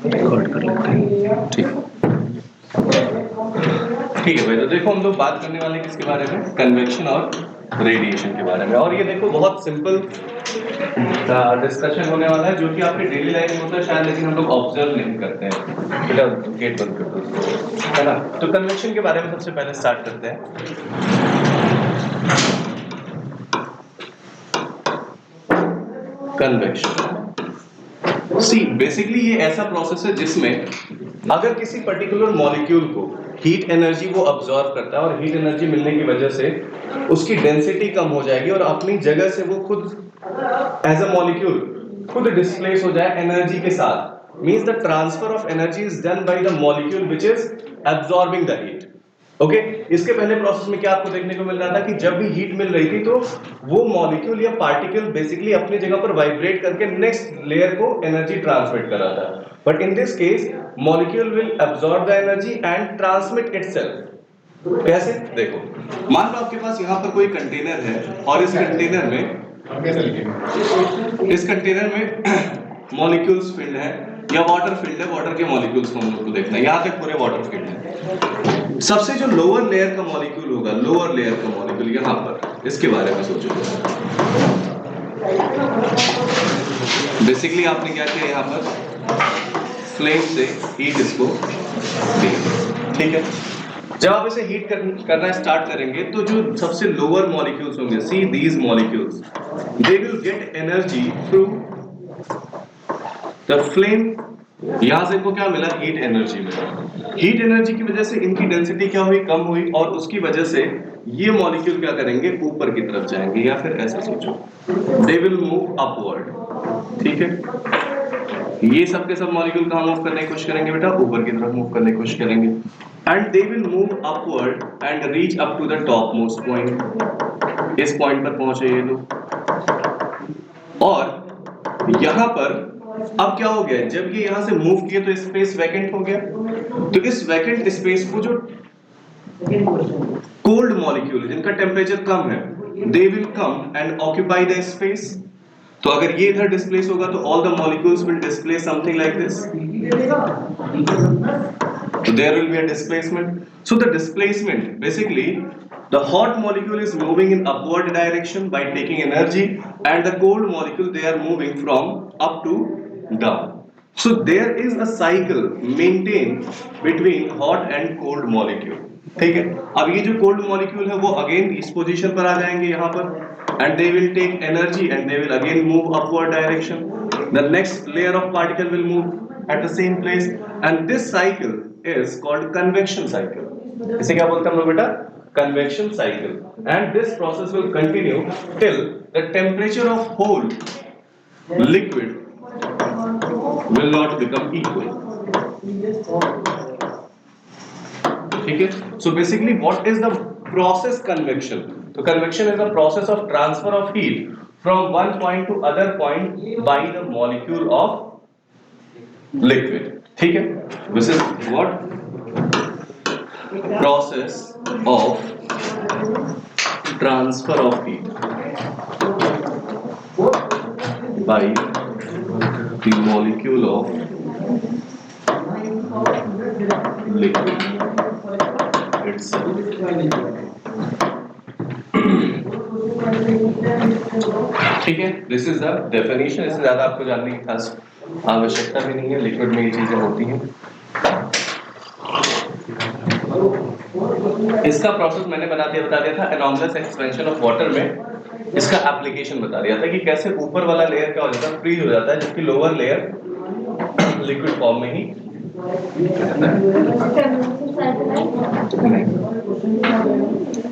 Record कर लेते हैं। ठीक ठीक है भाई, तो देखो हम लोग बात करने वाले किसके बारे में, कन्वेक्शन और रेडिएशन के बारे में। और ये देखो बहुत सिंपल डिस्कशन होने वाला है, जो कि आपके डेली लाइफ में होता है शायद, लेकिन हम लोग ऑब्जर्व नहीं करते हैं। बेटा गेट बंद कर दो, है ना। तो कन्वेक्शन के बारे में सबसे पहले स्टार्ट करते हैं। कन्वेक्शन सी बेसिकली ये ऐसा प्रोसेस है जिसमें अगर किसी पर्टिकुलर मॉलिक्यूल को हीट एनर्जी वो अब्सॉर्ब करता है, और हीट एनर्जी मिलने की वजह से उसकी डेंसिटी कम हो जाएगी और अपनी जगह से वो खुद एज अ मॉलिक्यूल खुद डिस्प्लेस हो जाए एनर्जी के साथ, means the transfer of energy is done by the molecule which is absorbing the heat. Okay, इसके पहले प्रोसेस में क्या आपको देखने को मिल रहा था कि जब भी हीट मिल रही थी तो वो मॉलिक्यूल या पार्टिकल बेसिकली अपनी जगह पर वाइब्रेट करके नेक्स्ट लेयर को एनर्जी ट्रांसमिट कर रहा था। But in this case molecule will absorb the energy and transmit itself. कैसे, देखो मान लो आपके पास यहाँ पर कोई कंटेनर है और इस कंटेनर में मॉलिक्यूल्स फिल्ड है या वाटर फिल्ड है, वाटर के मॉलिक्यूल्स को हम लोग को देखना है, यहाँ तक पूरे वाटर फिल्ड है। सबसे जो लोअर लेयर का मॉलिक्यूल होगा, लोअर लेयर का मॉलिक्यूल यहाँ पर, इसके बारे में सोचो। बेसिकली आपने क्या किया, यहाँ पर फ्लेम से हीट इसको दी, ठीक है। जब आप इसे हीट करना स्टार्ट करेंगे तो जो सबसे लोअर मॉलिक्यूल्स होंगे, see these molecules, they will get energy through the flame. यहां से इनको क्या मिला, हीट एनर्जी मिला। हीट एनर्जी की वजह से इनकी डेंसिटी क्या हुई, कम हुई, और उसकी वजह से ये मॉलिक्यूल क्या करेंगे, ऊपर की तरफ जाएंगे, या फिर ऐसा सोचो, दे विल मूव अपवर्ड। ठीक है, ये सब के सब मॉलिक्यूल कहां मूव करने की कोशिश करेंगे बेटा, ऊपर की तरफ मूव करने की कोशिश करेंगे, and they will move upward and reach up to the top most point. इस पॉइंट पर पहुंचे ये लोग, और यहां पर अब क्या हो गया, जब ये यहां से मूव किए तो स्पेस वैकेंट हो गया। तो इस वैकेंट स्पेस को जो कोल्ड मॉलिक्यूल जिनका टेम्परेचर कम है, they will come and occupy the space. तो अगर ये इधर डिस्प्लेस होगा तो all the molecules will displace something like this, so there will be a displacement. So the displacement, basically the hot molecule is moving in upward direction by taking energy, and the cold molecule, they are moving from up to down. So there is a cycle maintained between hot and cold molecule. ठीक है, अब ये जो cold molecule है वो again इस position पर आ जाएंगे यहाँ पर, and they will take energy and they will again move upward direction. The next layer of particle will move at the same place, and this cycle is called convection cycle. इसे क्या बोलते हैं हम लोग बेटा, convection cycle. And this process will continue till the temperature of whole liquid will not become equal. ठीक है, so basically what is the process convection? So convection is the process of transfer of heat from one point to other point by the molecule of liquid. ठीक है, this is what process of transfer of heat by the molecule of liquid itself. ठीक है, this is the definition. इससे ज्यादा आपको जानने की खास आवश्यकता भी नहीं है, लिक्विड में ये चीजें होती हैं। इसका प्रोसेस मैंने बता दिया था एनॉर्मस एक्सपेंशन ऑफ वाटर में। इसका एप्लीकेशन बता दिया था कि कैसे ऊपर वाला लेयर क्या हो जाता है, फ्रीज हो जाता है, जबकि लोअर लेयर लिक्विड फॉर्म में ही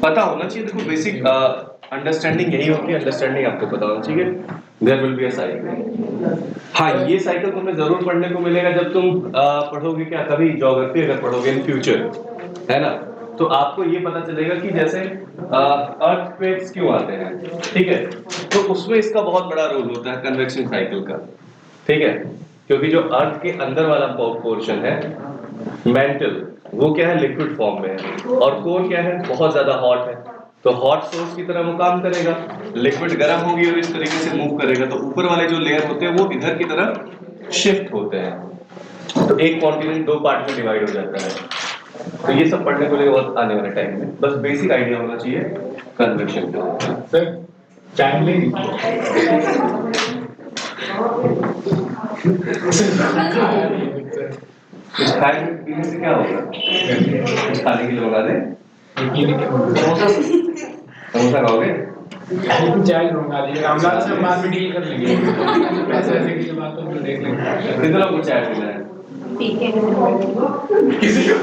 पता होना चाहिए। देखो बेसिक अंडरस्टैंडिंग यही होती है, अंडरस्टैंडिंग आपको पता होना चाहिए। There will be a cycle. हाँ, ये साइकिल तुम्हें जरूर पढ़ने को मिलेगा जब तुम पढ़ोगे क्या, कभी ज्योग्राफी अगर पढ़ोगे इन फ्यूचर, है ना, तो आपको ये पता चलेगा कि जैसे अर्थक्वेक्स क्यों आते हैं, ठीक है, तो उसमें इसका बहुत बड़ा रोल होता है कन्वेक्शन साइकिल का। ठीक है, क्योंकि जो अर्थ के अंदर वाला पोर्शन है मेंटल, वो क्या है, लिक्विड फॉर्म में है, और कोर क्या है, बहुत ज्यादा हॉट है। तो हॉट सोर्स की तरह वो काम करेगा, लिक्विड गर्म होगी और इस तरीके से मूव करेगा, तो ऊपर वाले जो लेयर होते हैं वो इधर की तरफ शिफ्ट होते हैं। तो एक कॉन्टिनेंट दो पार्ट में डिवाइड हो जाता है। तो ये सब पढ़ने को लिए बहुत आने वाले टाइम में, बस बेसिक आइडिया होना चाहिए कन्वेक्शन का। सर चाइल्ड कुछ खाने पीने से क्या होगा? कुछ खाने के लिए मंगा दे। समोसा खाओगे? चाइल्ड मंगा दीजिए, रामलाल से हम बाद में डील कर लेंगे। पैसे वैसे की बात तो हम देख लेंगे। कितना कुछ चाय पीना है? किसी को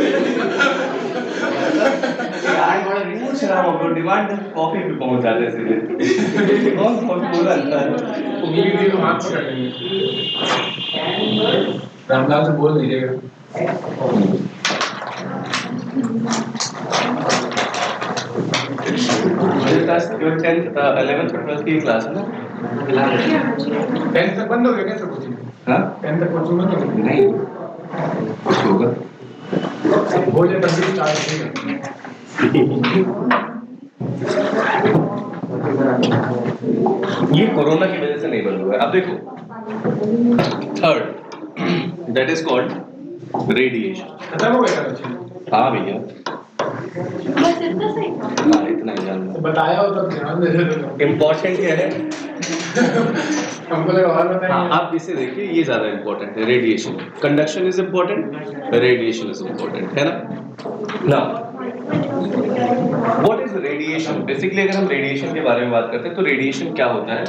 पूछ रहा हूँ, डिमांड कॉफी पे पहुंच जाते हैं सीधे। कौन बोला है? उंगली भी तो हाथ पकड़ लेंगे। रामलाल से बोल दीजिएगा। केवल 10th 11th और 12th की क्लास है ना? 10th तक बंद हो गया क्या सर कोचिंग? हाँ? 10th तक कोचिंग बंद हो गया? नहीं, कुछ होगा। हो जाए तब भी स्टार्ट होगा। ये कोरोना की वजह से नहीं बंद हुआ है। अब देखो, third that is called radiation. खत्म हो गया कोचिंग? हाँ भैया, बस इतना सही। हाँ इतना ही जानना। तो बताया हो तब ध्यान दे देते। इम्पोर्टेंट क्या है? हमको लगा और बताएंगे। हाँ, आप इसे देखिए, ये ज्यादा इम्पोर्टेंट है। Radiation, conduction is important, radiation is important, है ना? What is radiation? बेसिकली अगर हम रेडिएशन के बारे में बात करते हैं तो रेडिएशन क्या होता है?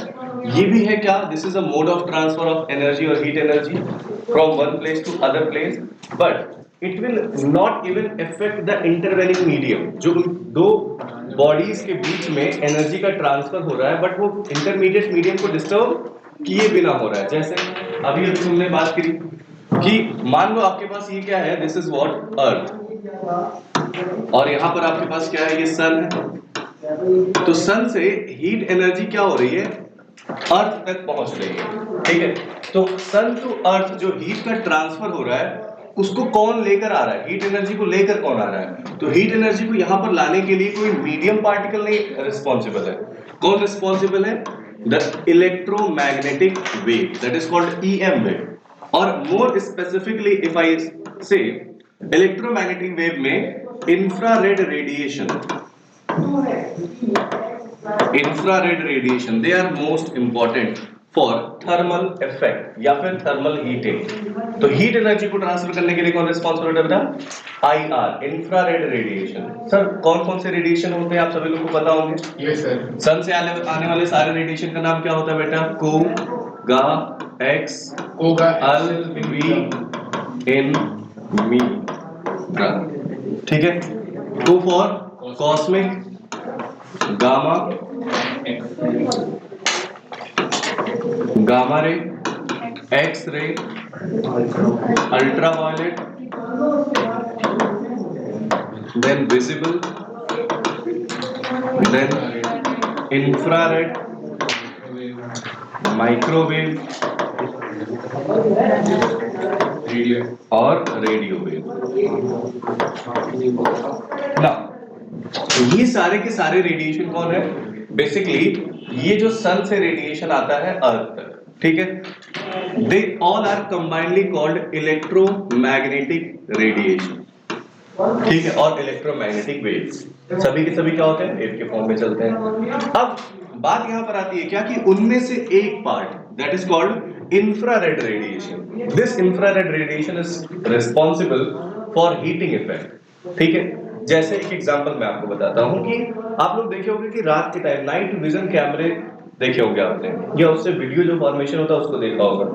ये भी है क्या? This is a mode of transfer of energy और heat energy from one place to other place, but it will not even affect the intervening medium. जो दो बॉडीज के बीच में एनर्जी का ट्रांसफर हो रहा है, बट वो इंटरमीडिएट मीडियम को डिस्टर्ब किए बिना हो रहा है। जैसे अभी तुमने बात करी कि मान लो आपके पास ये क्या है, दिस इज व्हाट अर्थ, और यहाँ पर आपके पास क्या है, ये सन है। तो सन से हीट एनर्जी क्या हो रही है, अर्थ तक पहुंच रही है, ठीक है? तो सन टू अर्थ जो हीट का ट्रांसफर हो रहा है, उसको कौन लेकर आ रहा है? हीट एनर्जी को लेकर कौन आ रहा है? तो हीट एनर्जी को यहाँ पर लाने के लिए कोई मीडियम पार्टिकल नहीं रिस्पॉन्सिबल है। कौन रिस्पॉन्सिबल है? The electromagnetic wave, that is called EM wave. और मोर स्पेसिफिकली इफ आई से इलेक्ट्रोमैग्नेटिक वेव में infrared radiation, they are most important for thermal effect या फिर थर्मल हीटिंग। तो हीट एनर्जी को ट्रांसफर करने के लिए कौन रिस्पॉन्सिबल है बेटा? IR, infrared radiation. सर कौन कौन से रेडिएशन होते हैं आप सभी लोग को पता होंगे? Yes sir. सन से आने वाले सारे रेडिएशन का नाम क्या होता है बेटा? को, गा, एक्स, कोगा, अल, वी, इन, मी, गा, ठीक है? को for cosmic, gamma, gamma ray, X ray, ultraviolet, then visible, then infrared, microwave radio और रेडियो वेव। ना ये सारे के सारे रेडिएशन कौन है? बेसिकली ये जो सन से रेडिएशन आता है अर्थ तक, ठीक है, they all are combinedly called electromagnetic radiation, ठीक है, और इलेक्ट्रोमैग्नेटिक वेव्स सभी के सभी क्या होते हैं? वेव के फॉर्म में चलते हैं। अब बात यहां पर आती है क्या कि उनमें से एक part that is called infrared radiation. This infrared radiation is responsible for heating effect, ठीक है? जैसे एक एग्जांपल मैं आपको बताता हूं कि आप लोग देखे होंगे कि रात के टाइम नाइट विजन कैमरे देखे होंगे आपने, या उससे वीडियो जो फॉर्मेशन होता है उसको देखा होगा।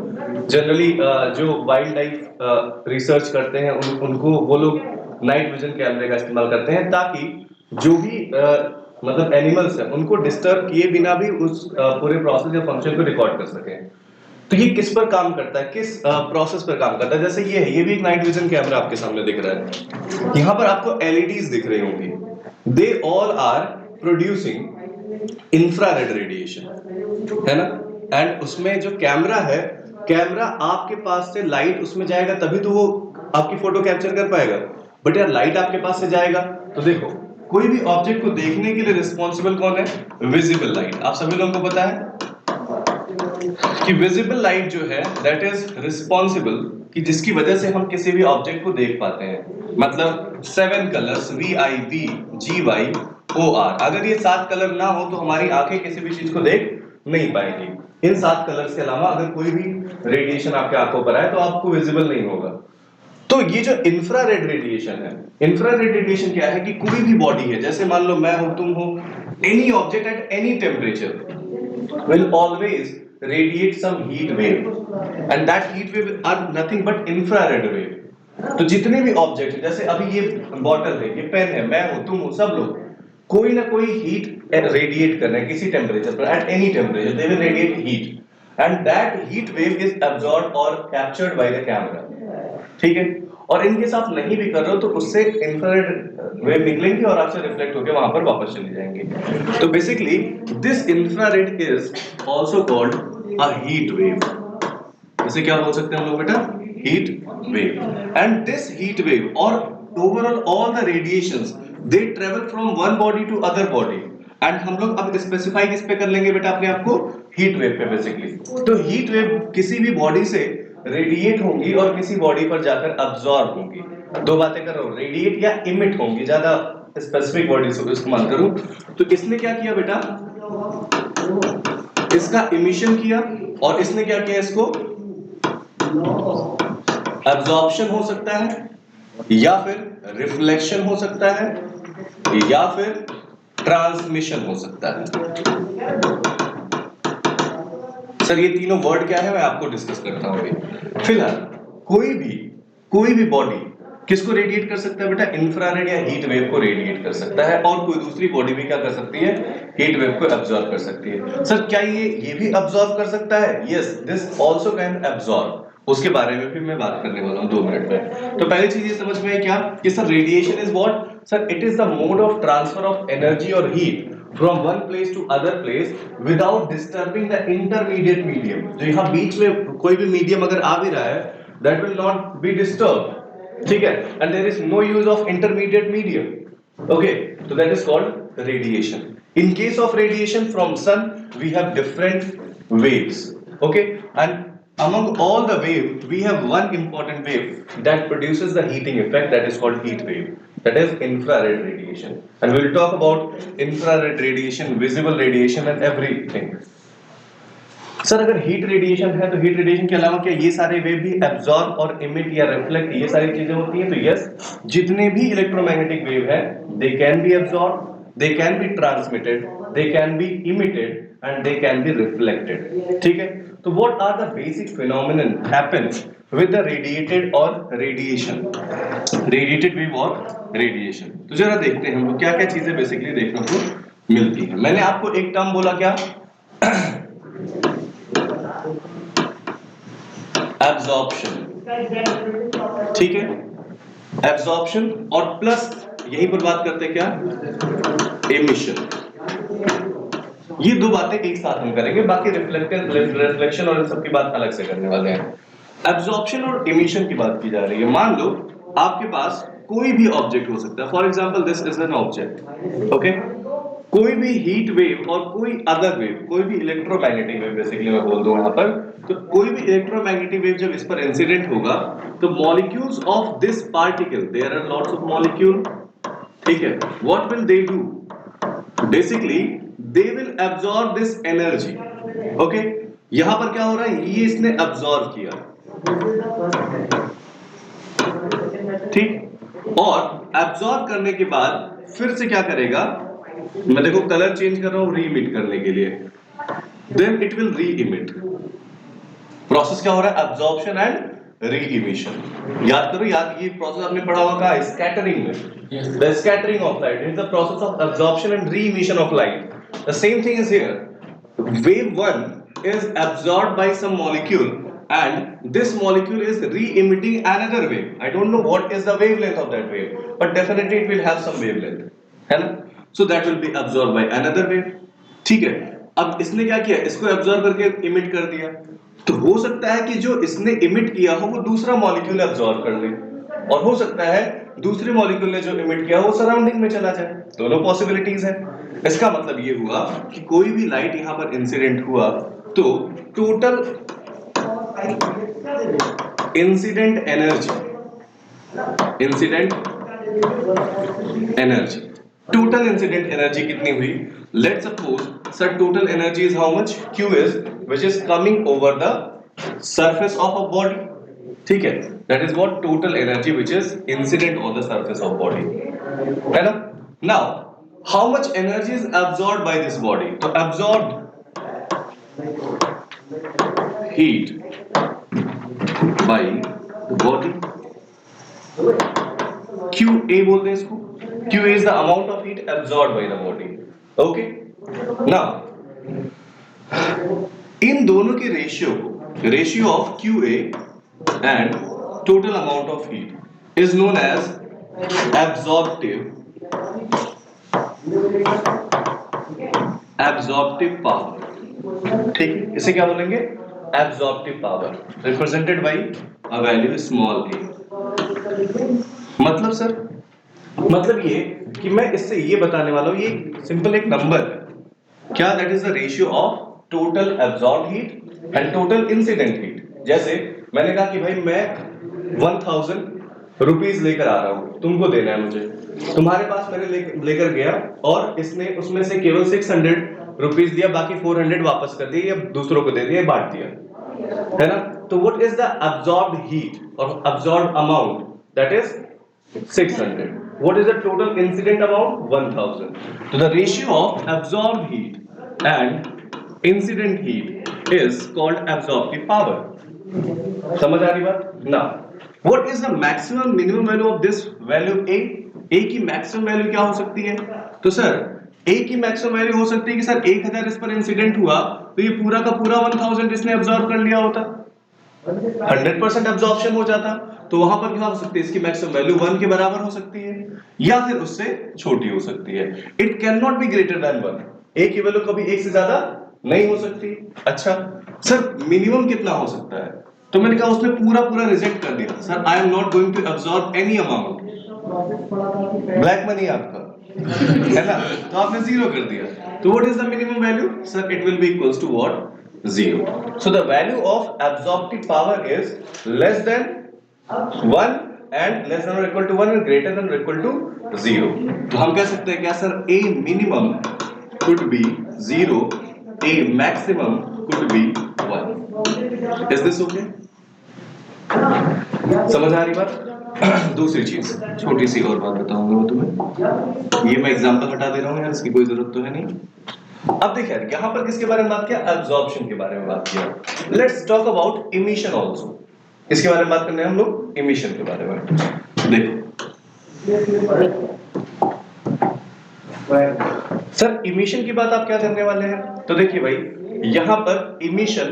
जनरली जो वाइल्ड लाइफ रिसर्च करते हैं उनको वो लोग नाइट विजन कैमरे का इस्तेमाल करते हैं ताकि जो भी मतलब एनिमल्स हैं उनको डिस्टर्ब किए बिना भी उस पूरे प्रोसेस या फंक्शन को रिकॉर्ड कर सकें। तो ये किस पर काम करता है, किस प्रोसेस पर काम करता है? जैसे ये है, ये भी एक नाइट विजन कैमरा आपके सामने दिख रहा है। यहाँ पर आपको LEDs दिख रही होंगी, they all are producing infrared radiation, है ना? एंड उसमें जो कैमरा है, कैमरा आपके पास से लाइट उसमें जाएगा तभी तो वो आपकी फोटो कैप्चर कर पाएगा। बट यार लाइट आपके पास से जाएगा तो देखो, कोई भी ऑब्जेक्ट को देखने के लिए रिस्पॉन्सिबल कौन है? Visible light. आप सभी लोगों को पता है कि विजिबल लाइट जो है दैट इज रिस्पॉन्सिबल, कि जिसकी वजह से हम किसी भी ऑब्जेक्ट को देख पाते हैं। मतलब 7 कलर्स VIV GY OR, अगर ये 7 कलर ना हो तो हमारी आंखें किसी भी चीज को देख नहीं पाएंगी। इन 7 कलर्स के अलावा अगर कोई भी रेडिएशन आपके आंखों पर आए तो आपको विजिबल नहीं होगा। तो ये जो इंफ्रारेड रेडिएशन है, इंफ्रारेड रेडिएशन क्या है कि कोई भी बॉडी है, जैसे मान लो मैं हूं, तुम हो, any object at any temperature will always radiate some heat wave, and that heat wave are nothing but infrared wave. तो जितने भी ऑब्जेक्ट, जैसे अभी ये बॉटल है, ये पेन है, मैं हूं, तुम हो, सब लोग कोई ना कोई हीट रेडिएट कर रहे हैं किसी टेम्परेचर पर, at any temperature they will radiate heat, and that heat wave is absorbed और कैप्चर्ड बाय द कैमरा। ठीक है, और इनके साथ नहीं भी कर रहे हो तो उससे इंफ्रारेड वेव निकलेंगी और आपसे रिफ्लेक्ट होकर वहां पर वापस चली जाएंगी। तो basically this infrared is also called a heat wave. इसे क्या बोल सकते हैं हम लोग बेटा? Heat wave. And this heat wave और overall all the radiations they travel from one body to other body, and हम लोग अब स्पेसिफाई किस पे कर लेंगे बेटा अपने आप को? हीट वेव पे बेसिकली। तो हीट वेव किसी भी बॉडी से रेडिएट होंगी और किसी बॉडी पर जाकर अब्सॉर्ब होंगी। दो बातें कर रहा हूं, रेडिएट या इमिट होंगी, ज्यादा स्पेसिफिक वर्ड इस्तेमाल करूं तो इसने क्या किया बेटा? इसका इमिशन किया, और इसने क्या किया? इसको एब्जॉर्प्शन हो सकता है, या फिर रिफ्लेक्शन हो सकता है, या फिर ट्रांसमिशन हो सकता है। सर ये तीनों वर्ड क्या है मैं आपको डिस्कस करता हूं अभी। फिलहाल कोई भी बॉडी किसको रेडिएट कर सकता है बेटा? इंफ्रारेड या हीट वेव को रेडिएट कर सकता है, और कोई दूसरी बॉडी भी क्या कर सकती है? हीट वेव को एब्जॉर्ब कर सकती है। सर क्या ये भी एब्जॉर्ब कर सकता है? Yes, this also can absorb. उसके बारे में भी मैं बात करने वाला हूं 2 मिनट में। तो पहली चीज ये समझ में है क्या कि sir radiation is what? Sir it is the mode of transfer of energy और heat from one place to other place without disturbing the intermediate medium। जो यहाँ बीच में कोई भी मीडियम अगर आ भी रहा है that will not be disturbed, ठीक है, and there is no use of intermediate medium, okay, so that is called radiation। in case of radiation from sun we have different waves, okay, and among all the wave we have one important wave that produces the heating effect, that is called heat wave, that is infrared radiation, and we will talk about infrared radiation, visible radiation and everything। Sir अगर heat radiation है तो heat radiation के अलावा क्या ये सारे wave भी absorb और इमिट या रिफ्लेक्ट ये सारी चीजें होती हैं? तो यस, जितने भी इलेक्ट्रोमैग्नेटिक वेव है they can be absorb, they can be transmitted, they can be emitted and they can be reflected। ठीक है, तो what are the basic phenomenon happens with the radiated or radiation, radiated wave or radiation? तो जरा देखते हैं हम लोग क्या क्या चीजें बेसिकली देखने को मिलती है। मैंने आपको एक टर्म बोला क्या? एब्जॉर्प्शन, ठीक है, एब्जॉर्प्शन, और प्लस यहीं पर बात करते हैं क्या? एमिशन। ये दो बातें एक साथ हम करेंगे, बाकी रिफ्लेक्शन और इन सब की बात अलग से करने वाले हैं। एब्जॉर्प्शन और एमिशन की बात की जा रही है। मान लो आपके पास कोई भी ऑब्जेक्ट हो सकता है, for example this is an object, okay, कोई भी हीट वेव और कोई अदर वेव, कोई भी इलेक्ट्रोमैग्नेटिक वेव बेसिकली मैं बोल दूं यहां पर, तो कोई भी इलेक्ट्रोमैग्नेटिक वेव जब इस पर इंसिडेंट होगा तो molecules of this particle, there are lots of molecule, ठीक है, what will they do? Basically they will absorb this energy, okay. यहां पर क्या हो रहा है? ये इसने एब्जॉर्ब किया, ठीक, और एब्जॉर्ब करने के बाद फिर से क्या करेगा? मैं देखो कलर चेंज कर रहा हूं री इमिट करने के लिए, देन इट विल री इमिट। प्रोसेस क्या हो रहा है? Absorption and re emission. याद करो, ये प्रोसेस आपने पढ़ा होगा कहां? स्कैटरिंग में। The scattering of light is the process of absorption and re emission of light. The same thing is here. Wave 1 is absorbed by some molecule and this molecule is re-emitting another wave. I don't know what is the wavelength of that wave, but definitely it will have some wavelength, है ना? So that will be absorbed by another wave, ठीक है। अब इसने क्या किया? इसको absorb करके इमिट कर दिया, तो हो सकता है कि जो इसने इमिट किया हो वो दूसरा मॉलिक्यूल एब्जॉर्ब कर ले, और हो सकता है दूसरे मॉलिक्यूल ने जो इमिट किया वो सराउंडिंग में चला जाए। दोनों पॉसिबिलिटीज है। इसका मतलब ये हुआ कि कोई भी लाइट यहां पर इंसिडेंट हुआ तो total incident energy, total incident energy कितनी हुई? Let's suppose sir total energy is how much? Q is which is coming over the surface of a body, ठीक है, that is what total energy which is incident on the surface of body, है ना? Now how much energy is absorbed by this body? तो absorbed heat by body, QA बोलते हैं इसको, QA is the amount of heat absorbed by the body, okay? Now इन दोनों के ratio of QA and total amount of heat is known as absorptive power, ठीक है, इसे क्या बोलेंगे? Absorptive power represented by a value small a। मतलब sir, मतलब ये कि मैं इससे ये बताने वाला हूं, ये सिंपल एक नंबर है क्या, that is the ratio of total absorb heat and total incident heat. जैसे मैंने कहा कि भाई मैं 1000 रुपीज लेकर आ रहा हूं, तुमको देना है मुझे, तुम्हारे पास मैंने लेकर गया और इसने उसमें से केवल 600 रुपीज दिया, बाकी 400 वापस कर दिए या दूसरों को दे दिया, बांट दिया, है ना? तो what is the absorbed heat और absorbed amount? That is 600. What is the total incident amount? 1000. So the ratio of absorbed heat and incident heat is called absorptive power. समझ आ रही बात? Now, what is the maximum minimum value of this value A? A की maximum value क्या हो सकती है? तो sir A की maximum value हो सकती है कि सर 1000 इस पर इंसिडेंट हुआ तो ये पूरा का पूरा 1000 इसने absorb कर लिया होता, 100% absorption हो जाता, तो वहां पर क्या हो सकती है? इसकी मैक्सिमम वैल्यू 1 के बराबर हो सकती है या फिर उससे छोटी हो सकती है। It can not be greater than 1। ए की वैल्यू कभी 1 से ज्यादा नहीं हो सकती। अच्छा सर मिनिमम कितना हो सकता है? तो मैंने कहा उसने पूरा रिजेक्ट कर दिया, sir I am not going to absorb any amount, black money आपका है ना, तो आपने 0 कर दिया। तो what is the minimum value? Sir it will be equals to what? 0. So the value of absorptive power is less than 1 and less than or equal to 1 and greater than or equal to 0. तो हम कह सकते हैं क्या sir? A minimum could be 0, A maximum could be 1. Is this okay? समझ आ रही बात? दूसरी चीज छोटी सी और बात बताऊंगा मैं तुम्हें, ये मैं एग्जांपल हटा दे रहा हूँ यार, इसकी कोई जरूरत तो है नहीं। अब देखिए यहाँ पर किसके बारे में बात किया? एब्जॉर्प्शन के बारे में बात किया। Let's talk about emission also. इसके बारे में बात करने हम लोग इमिशन के बारे में। देखो सर इमिशन की बात आप क्या करने वाले हैं? तो देखिए भाई यहाँ पर इमिशन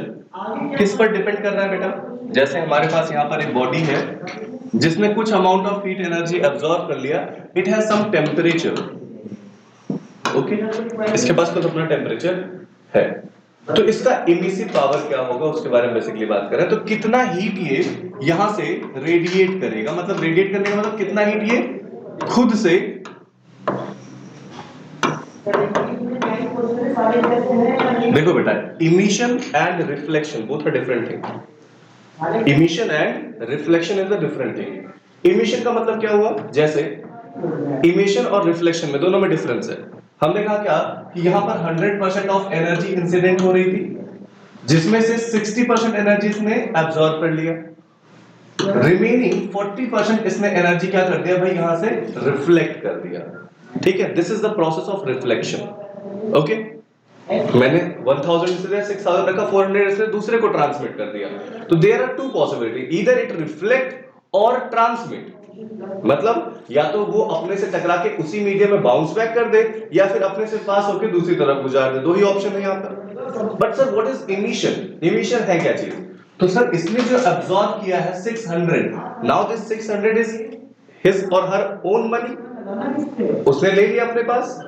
किस पर डिपेंड कर रहा है बेटा? जैसे हमारे पास यहाँ पर एक बॉडी है जिसने कुछ amount of heat energy absorb कर लिया, it has some temperature, okay, इसके पास कुछ अपना टेम्परेचर है, तो इसका इमिसिव पावर क्या होगा उसके बारे में बेसिकली बात कर रहे हैं। तो कितना हीट ये यहां से रेडिएट करेगा, मतलब रेडिएट करने का मतलब कितना हीट ये खुद से देखो बेटा, emission and reflection both are different thing. Emission and reflection is a different thing. Emission का मतलब क्या हुआ? जैसे इमिशन और रिफ्लेक्शन में दोनों में डिफरेंस है। हमने कहा क्या कि यहां पर 100% ऑफ एनर्जी इंसिडेंट हो रही थी, जिसमें से 60% एनर्जी इसने एब्सॉर्ब कर लिया, रिमेनिंग 40% इसने एनर्जी क्या कर दिया भाई? यहां से रिफ्लेक्ट कर दिया। ठीक है, this is the process of reflection. Okay, मैंने 1000 से 6000 रखा, 400 से दूसरे को ट्रांसमिट कर दिया। तो there are two possibility, either it reflect और ट्रांसमिट, मतलब या तो वो अपने से टकरा के उसी मीडियम में बाउंस बैक कर दे या फिर अपने से पास होकर दूसरी तरफ गुजार दे, दो ही ऑप्शन है यहाँ पर। But sir what is emission? Emission है क्या चीज? तो सर इसने जो एब्सॉर्ब किया है 600, नाउ दिस 600 इज हिज और हर ओन मनी, उसने ले लिया अपने पास।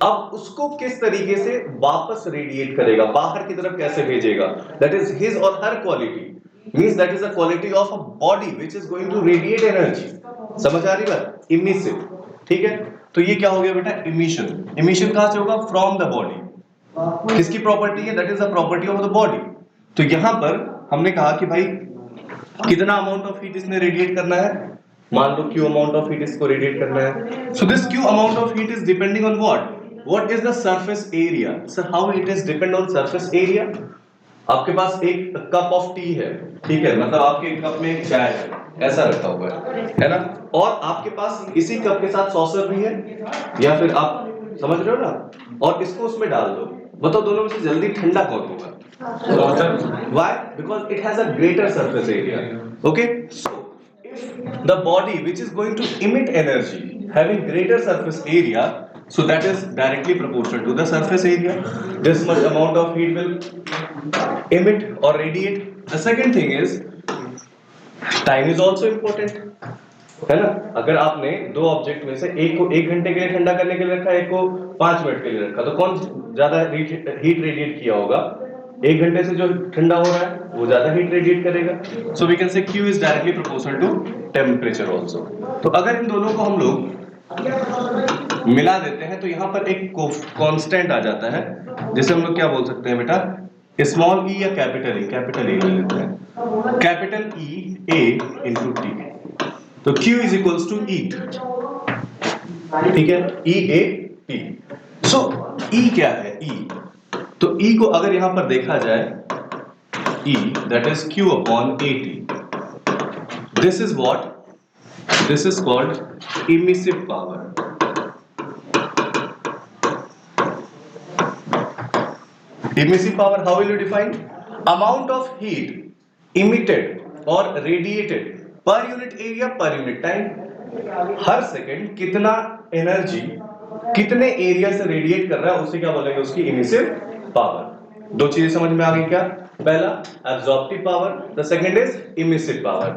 अब उसको किस तरीके से वापस रेडिएट करेगा, बाहर की तरफ कैसे भेजेगा, दैट इज हिज और हर quality, means that is the quality of a body which is going to radiate energy। समझ आ रही बात? इमिसिव, ठीक है। तो ये क्या हो गया बेटा? इमिशन। इमिशन कहां से होगा? फ्रॉम द बॉडी, किसकी प्रॉपर्टी है? That is the property of the body. तो यहां पर हमने कहा कि भाई कितना अमाउंट ऑफ हीट इसने रेडिएट करना है, मान लो Q अमाउंट ऑफ हीट इसको रेडिएट करना है। So this Q amount of heat is depending on what is the surface area. Sir how it is depend on surface area? आपके पास एक cup of T है, ठीक है, मतलब आपके कप में एक चाय है, ऐसा रखा हुआ है ना, और आपके पास इसी कप के साथ सॉसर भी है, या फिर आप समझ रहे हो ना, और इसको उसमें डाल दो, बताओ दोनों में से जल्दी ठंडा कौन होगा? Why? Because it has a greater surface area. Okay? So, if the body which is going to emit energy having greater surface area, so that is directly proportional to the surface area. This much amount of heat will emit or radiate. The second thing is time is also important. है ना? अगर आपने दो object में से एक को 1 घंटे के लिए ठंडा करने के लिए रखा, एक को 5 मिनट के लिए रखा, तो कौन ज्यादा हीट रेडिएट किया होगा? 1 घंटे से जो ठंडा हो रहा है वो ज्यादा हीट रेडिएट करेगा। So we can say Q is directly proportional to temperature also. तो अगर इन दोनों को हम लोग मिला देते हैं तो यहाँ पर एक कांस्टेंट आ जाता है, जिसे हम लोग क्या बोल सकते हैं बेटा? स्मॉल ई या कैपिटल ई? कैपिटल ई ले लेते हैं, capital E A into T. तो Q is equals to ET, ठीक है, E A T। So E क्या है? E, तो E को अगर यहां पर देखा जाए, E that is Q upon AT, this is what? This is called emissive power. Emissive power, how will you define? Amount of heat emitted or radiated per unit area per unit time. Her second कितना energy कितने area से radiate कर रहा है, उसे क्या बोलेंगे? उसकी इमिसिव पावर। दो चीजें समझ में आ गई क्या? पहला absorptive power, the second is emissive power.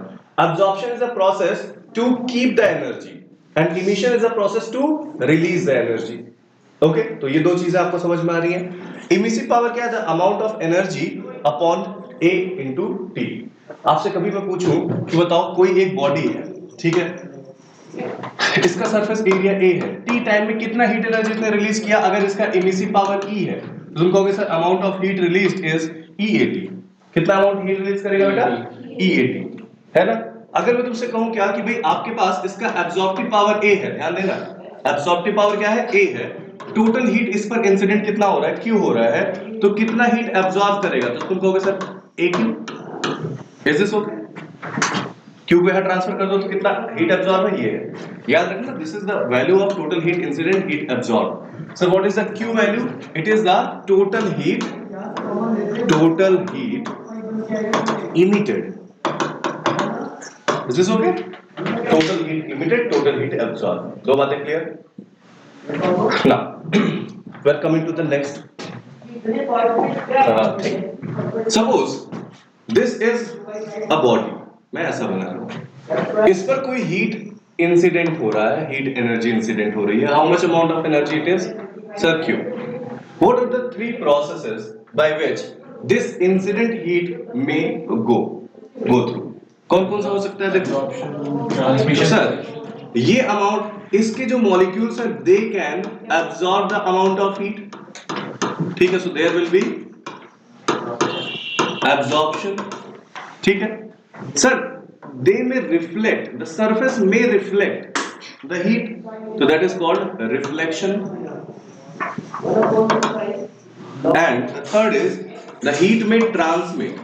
Absorption is a process to keep the energy and emission is a process to release the energy. Okay, तो ये दो चीजें आपको समझ में आ रही हैं। इमिसिव पावर क्या है? The amount of energy upon A into T. आपसे कभी मैं पूछूं कि बताओ कोई एक बॉडी है, ठीक है, इसका सरफेस एरिया A है, T टाइम में कितना हीट एनर्जी इसने रिलीज किया? अगर इसका इमिसिव पावर E है तो तुम कहोगे sir amount of heat released is EAT। कितना अमाउंट हीट रिलीज करेगा बेटा? EAT, है ना? अगर मैं तुमसे कहूं क्या कि भाई आपके पास इसका एब्जॉर्प्टिव पावर A है, ध्यान देना, एब्जॉर्प्टिव पावर क्या है? A है। टोटल हीट इस पर इंसिडेंट कितना हो रहा है? Q हो रहा है, तो कितना हीट एब्जॉर्ब करेगा? तो तुम कहोगे sir AQ। Is this okay? Q को यहां ट्रांसफर कर दो तो कितना हीट एब्जॉर्ब है? ये है, याद रखना, this is the value of total heat incident, heat absorb. So what is the Q value? It is the total heat emitted। Is this okay? Total heat emitted, total heat absorb, दो बातें clear? Now we are coming to the next thing. Suppose this is a body, मैं ऐसा बना रहा हूं, इस पर कोई हीट इंसिडेंट हो रहा है, हीट एनर्जी इंसिडेंट हो रही है। How much amount of energy it is? Sir Q। What are the three processes by which this incident heat में गो थ्रू? कौन कौन सा हो सकता है? देखो सर, ये अमाउंट, इसके जो मॉलिक्यूल्स हैं they can absorb the amount of heat, ठीक है, so there will be absorption, ठीक है sir. they may reflect, the surface may reflect the heat, so that is called reflection, and the third is the heat may transmit,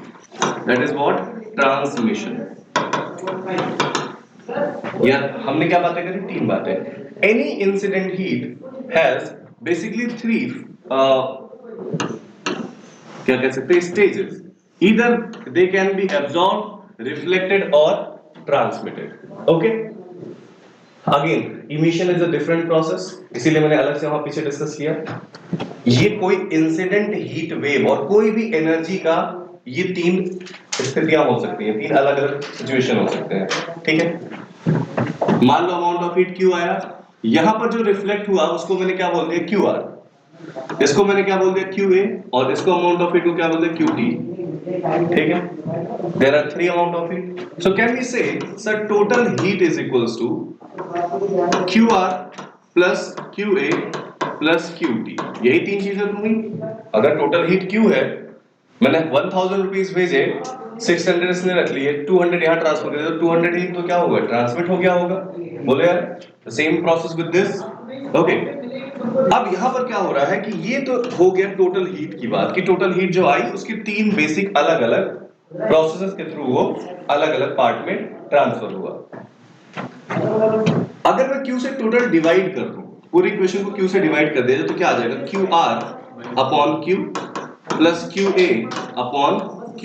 that is what? Transmission। यार हमने क्या बातें करी? तीन बातें। any incident heat has basically three क्या कह सकते हैं? stages। either they can be absorbed, reflected or transmitted। okay, again emission is a different process, इसीलिए मैंने अलग से वहां पीछे डिस्कस किया। ये कोई इंसिडेंट हीट वेव और कोई भी एनर्जी का, ये तीन स्थितियां हो सकती हैं, तीन अलग अलग सिचुएशन हो सकते हैं, ठीक है। मान लो अमाउंट ऑफ हीट Q आया, यहां पर जो रिफ्लेक्ट हुआ उसको मैंने क्या बोल दिया? QR। इसको मैंने क्या बोल दिया? QA। और इसको अमाउंट ऑफ हीट को क्या बोल दिया? QT, ठीक है। There are three amount of heat. So can we say, sir, total heat is equals to QR plus QA plus QT, यही तीन चीजें तो हुई। अगर टोटल हीट Q है, मैंने 1000 रुपीज भेजे, 600 इसने रख लिए, 200 यहाँ ट्रांसफर कर दिया, तो 200 हीट तो क्या होगा, ट्रांसमिट हो गया होगा। बोले यार, same process with this. Okay, अब यहाँ पर क्या हो रहा है कि ये तो हो गया टोटल हीट की बात, कि टोटल हीट जो आई उसकी तीन बेसिक अलग अलग प्रोसेसेस के थ्रू वो अलग अलग पार्ट में ट्रांसफर हुआ। अगर मैं Q से टोटल डिवाइड कर दूं, पूरी इक्वेशन को Q से डिवाइड कर दिया तो क्या आ जाएगा, QR upon Q plus QA upon Q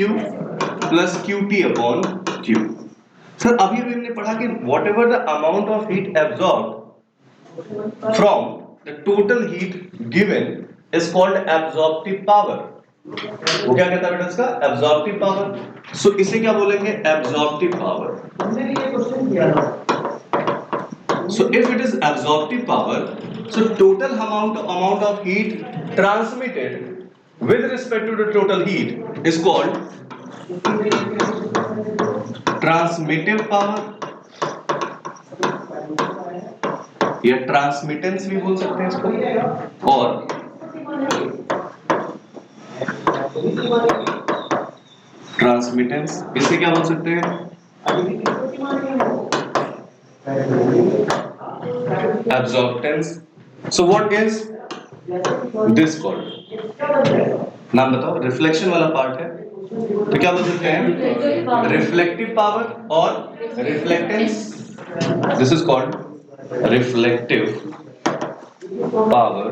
plus QT upon Q। Sir अभी अभी हमने पढ़ा कि what ever the amount of heat absorb from the total heat given is called absorptive power. वो क्या कहता है बेटा इसका, एब्जॉर्प्टिव पावर। सो इसे क्या बोलेंगे, absorptive power. So if it is absorptive power, so total amount of heat transmitted with respect to the total heat is called transmittive power, या transmittance भी बोल सकते हैं इसको, और transmittance, इसे क्या बोल सकते हैं, absorptance. So what is this called? नाम बताओ, रिफ्लेक्शन वाला पार्ट है तो क्या बोल सकते हैं, रिफ्लेक्टिव पावर और reflectance. This is called reflective power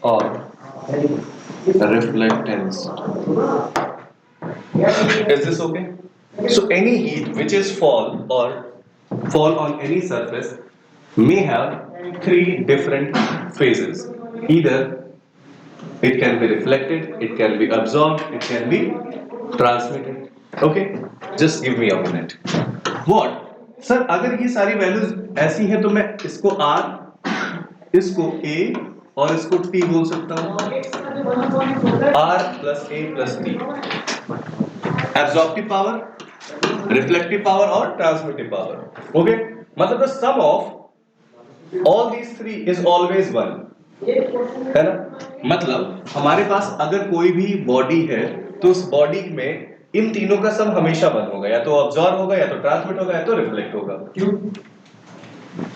और reflectance. Is this okay? So any heat which is fall on any surface may have three different phases. Either it can be reflected, it can be absorbed, it can be transmitted. Okay, just give me a minute. What? Sir अगर ये सारी values ऐसी हैं तो मैं इसको R, इसको A और इसको T बोल सकता हूँ, R plus A plus T। Absorptive power, reflective power और ट्रांसमिटिव पावर। ओके, मतलब the sum of all these three is always one, है ना। मतलब हमारे पास अगर कोई भी बॉडी है तो उस बॉडी में इन तीनों का सम हमेशा वन होगा, या तो ऑब्जॉर्ब होगा, या तो ट्रांसमिट होगा, या तो रिफ्लेक्ट होगा। क्यों?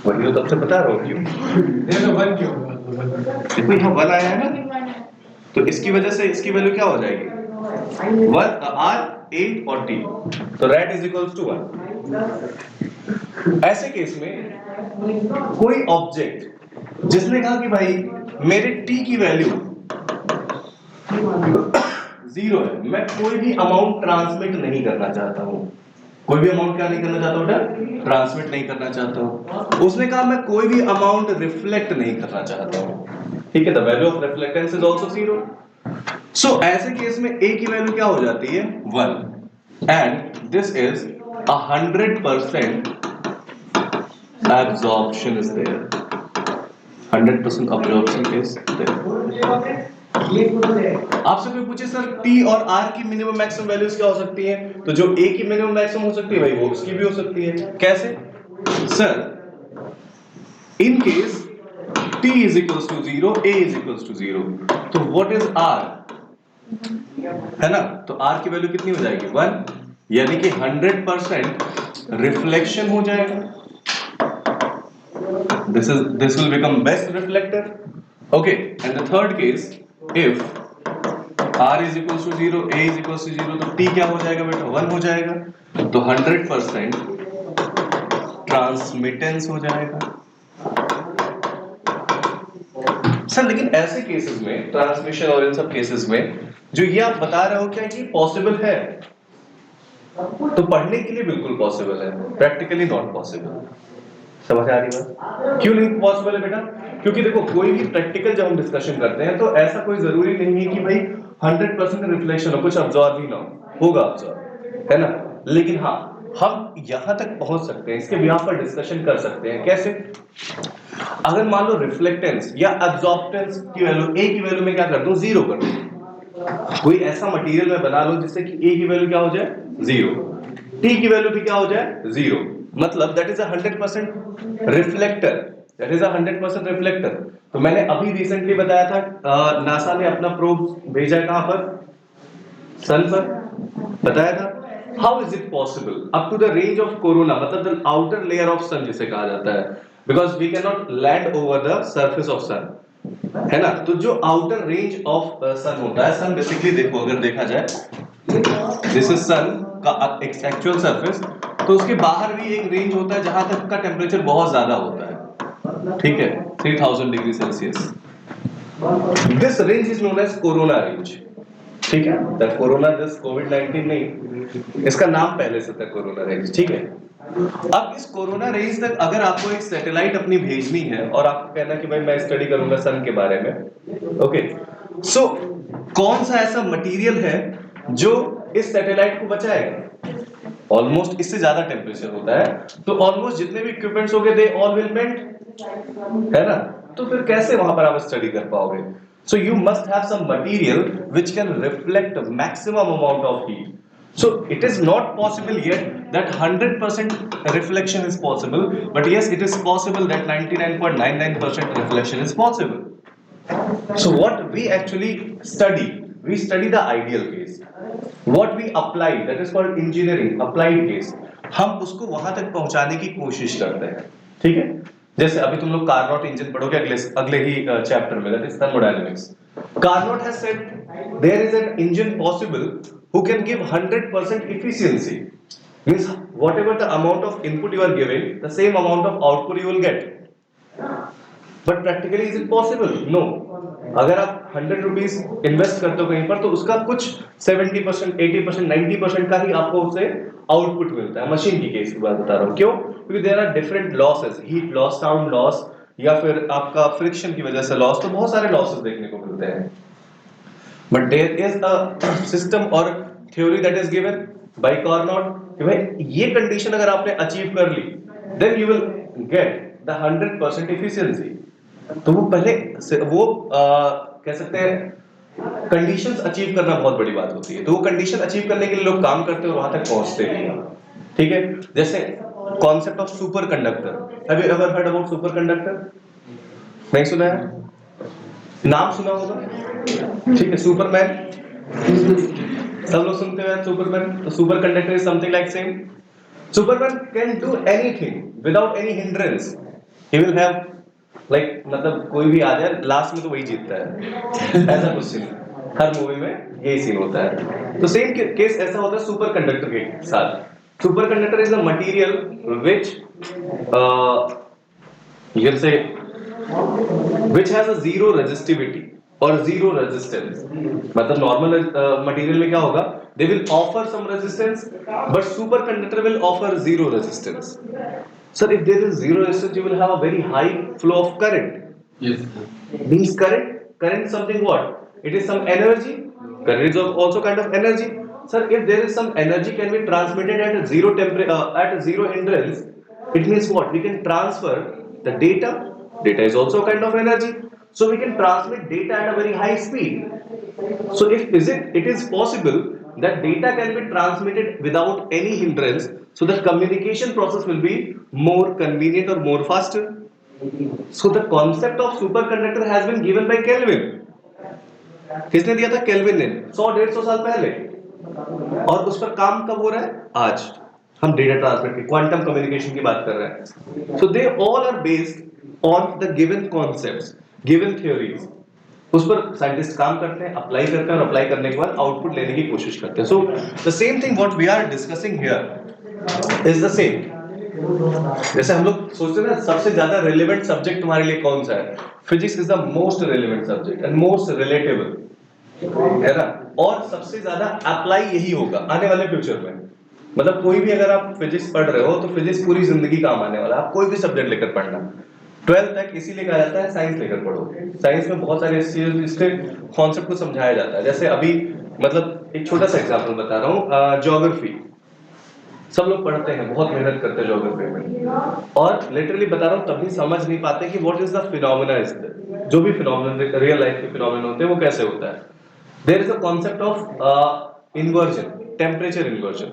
वही तो आपसे बता रहा हूँ क्यों। देखो यहाँ वन आया है ना, तो इसकी वजह से इसकी वैल्यू क्या हो जाएगी, वन, R, A और T, तो रैट इज इक्वल्स टू 1। ऐसे केस में कोई ऑब्जेक्ट जिसने कहा कि भाई मेरे T की वैल्यू 0 है, मैं कोई भी अमाउंट ट्रांसमिट नहीं करना चाहता हूं, कोई भी अमाउंट क्या नहीं करना चाहता हूं, ट्रांसमिट नहीं करना चाहता हूं। उसने कहा मैं कोई भी अमाउंट रिफ्लेक्ट नहीं करना चाहता हूं, ठीक है, the value of reflectance is also 0। सो ऐसे केस में A की वैल्यू क्या हो जाती है, 1, and this is 100% absorption is there, 100% absorption is there। आपसे कोई पूछे सर T और R की मिनिमम मैक्सिमम वैल्यूज क्या हो सकती हैं, तो जो A की मिनिमम मैक्सिमम हो सकती है भाई वो उसकी भी हो सकती है। कैसे sir, in case T is equals to 0, A is equals to 0, तो what is R, है ना, तो R की वैल्यू कितनी हो जाएगी, 1, यानी कि 100% रिफ्लेक्शन हो जाएगा। this will become best reflector। okay, and the third case, if R is equals to 0, A is equals to 0, तो T क्या हो जाएगा बेटा, 1 हो जाएगा, तो 100% ट्रांसमिटेंस हो जाएगा। सर लेकिन ऐसे केसेस में, ट्रांसमिशन और इन सब केसेस में जो ये आप बता रहे हो, क्या ये पॉसिबल है, तो पढ़ने के लिए बिल्कुल पॉसिबल है, प्रैक्टिकली नॉट पॉसिबल। समझ आ रही बात, क्यों नहीं पॉसिबल है बेटा, क्योंकि देखो कोई भी प्रैक्टिकल जब हम डिस्कशन करते हैं तो ऐसा कोई जरूरी नहीं है कि भाई 100% रिफ्लेक्शन हो, कुछ अब्सॉर्ब ही ना होगा अब्सॉर्ब, है ना। लेकिन हाँ, हम यहां तक पहुंच सकते हैं, इसके बिहाफ पर डिस्कशन कर सकते हैं। कैसे, अगर मान लो रिफ्लेक्टेंस या एब्जॉर्प्टेंस की वैल्यू A की वैल्यू में क्या कर दूं, 0 कर दूं। कोई ऐसा मटेरियल में बना लो जिससे कि A की वैल्यू क्या हो जाए, 0, T की वैल्यू भी क्या हो जाए, 0, मतलब that is 100% reflector, that is a 100% reflector. तो मैंने अभी रिसेंटली बताया था नासा ने अपना प्रोब भेजा है कहां पर, सन पर, बताया था। How is it possible up to the range of corona, मतलब the outer layer of sun जिसे कहा जाता है, because we can not land over the surface of sun, है ना। तो जो आउटर रेंज ऑफ सन होता है, सन बेसिकली देखो अगर देखा जाए, दिस इज सन का एक्चुअल सरफेस, तो उसके बाहर भी एक रेंज होता है जहां तक का टेम्परेचर बहुत ज्यादा होता है, ठीक है, 3000 degree Celsius. This range is known as corona range, ठीक है। द कोरोना जस्ट कोविड-19 नहीं, इसका नाम पहले से था कोरोना रेंज, ठीक है। अब इस कोरोना रेंज तक अगर आपको एक सैटेलाइट अपनी भेजनी है और आपको कहना कि भाई मैं स्टडी करूंगा सन के बारे में, ओके, सो कौन सा ऐसा मटेरियल है जो इस सैटेलाइट को बचाएगा? ऑलमोस्ट इससे ज्यादा टेम्परेचर होता है, तो ऑलमोस्ट जितने भी इक्विपमेंट्स होंगे दे ऑल विल मेल्ट, है ना। तो फिर कैसे वहां पर आप स्टडी कर पाओगे? So you must have some material which can reflect a maximum amount of heat. So it is not possible yet that 100% reflection is possible, but yes, it is possible that 99.99% reflection is possible. So what we actually we study the ideal case. What we apply, that is called engineering, applied case. हम उसको वहां तक पहुंचाने की कोशिश करते हैं, ठीक है। जैसे अभी तुम लोग कार्नोट इंजन पढ़ोगे अगले ही चैप्टर में, that is thermodynamics. Carnot has said there is an engine possible who can give 100% efficiency, means whatever the amount of input you are giving, the same amount of output you will get. But practically is it possible? No. अगर आप 100 rupees invest करते हो कहीं पर, तो उसका कुछ 70%, 80%, 90% का ही आपको उससे आउटपुट मिलता है। मशीन की केस की बात बता रहा हूँ, क्यों? क्योंकि there are different losses, heat loss, sound loss, या फिर आपका फ्रिक्शन की वजह से लॉस, तो बहुत सारे लॉसेस देखने को मिलते हैं। But there is a system और theory that is given by Carnot कि भाई ये कंडीशन अगर आपने अचीव कर ली, then you will get the 100% efficiency. तो वो पहले वो कह सकते हैं कंडीशंस अचीव करना बहुत बड़ी बात होती है। तो वो कंडीशन अचीव करने के लिए लोग काम करते हैं और वहां तक पहुंचते भी हैं, ठीक है। जैसे concept of super conductor, have you ever heard about super conductor? नहीं सुना है? नाम सुना होगा, ठीक है। सुपरमैन, सब लोग सुनते हैं सुपरमैन। तो super conductor is something like same. Superman can do anything without any hindrance, he will have like, मतलब कोई भी आ जाए लास्ट में तो वही जीतता है, ऐसा कुछ सीन हर मूवी में यही सीन होता है। तो सेम केस ऐसा होता है सुपर कंडक्टर के साथ। Super conductor is a material which you can say which has a zero resistivity or zero resistance। मतलब नॉर्मल मटेरियल में क्या होगा, they will offer some resistance, but superconductor will offer zero resistance। So if there is zero resistance, you will have a very high flow of current। Yes. Means current is something what? It is some energy. Current is also kind of energy। Sir, if there is some energy can be transmitted at a zero at a zero hindrance, it means what? We can transfer the data. Data is also a kind of energy, so we can transmit data at a very high speed। So if it is possible that data can be transmitted without any hindrance, so the communication process will be more convenient or more faster। So the concept of superconductor has been given by Kelvin। किसने दिया था? Kelvin ने, 100-150 साल पहले। और उस पर काम कब हो रहा है? आज। हम डेटा ट्रांसफर की, क्वांटम कम्युनिकेशन की बात कर रहे हैं। So they all are based on the given concepts, given theories. उस पर साइंटिस्ट काम करते हैं, अप्लाई करते हैं, और अप्लाई करने के बाद आउटपुट लेने की कोशिश करते हैं। So the same thing what we are discussing here is the same. जैसे हम लोग सोचते हैं ना, सबसे ज्यादा रिलेवेंट सब्जेक्ट तुम्हारे लिए कौन सा है? Physics is the most relevant subject and most relatable, है ना। और सबसे ज्यादा अप्लाई यही होगा आने वाले फ्यूचर में। मतलब कोई भी अगर आप फिजिक्स पढ़ रहे हो, तो फिजिक्स पूरी जिंदगी काम आने वाला है। आप कोई भी सब्जेक्ट लेकर पढ़ना, 12th तक इसीलिए कहा जाता है साइंस लेकर पढ़ो। साइंस में बहुत सारे इसके कॉन्सेप्ट को समझाया जाता है। जैसे अभी मतलब एक छोटा सा एग्जांपल बता रहा हूँ, ज्योग्राफी सब लोग पढ़ते हैं, बहुत मेहनत करते हैं ज्योग्राफी में, और लिटरली बता रहा हूँ तभी समझ नहीं पाते कि what is the phenomena is that. जो भी फिनोमेना रियल लाइफ के फिनोमेना होते हैं वो कैसे होता है। There is a concept of inversion, temperature inversion.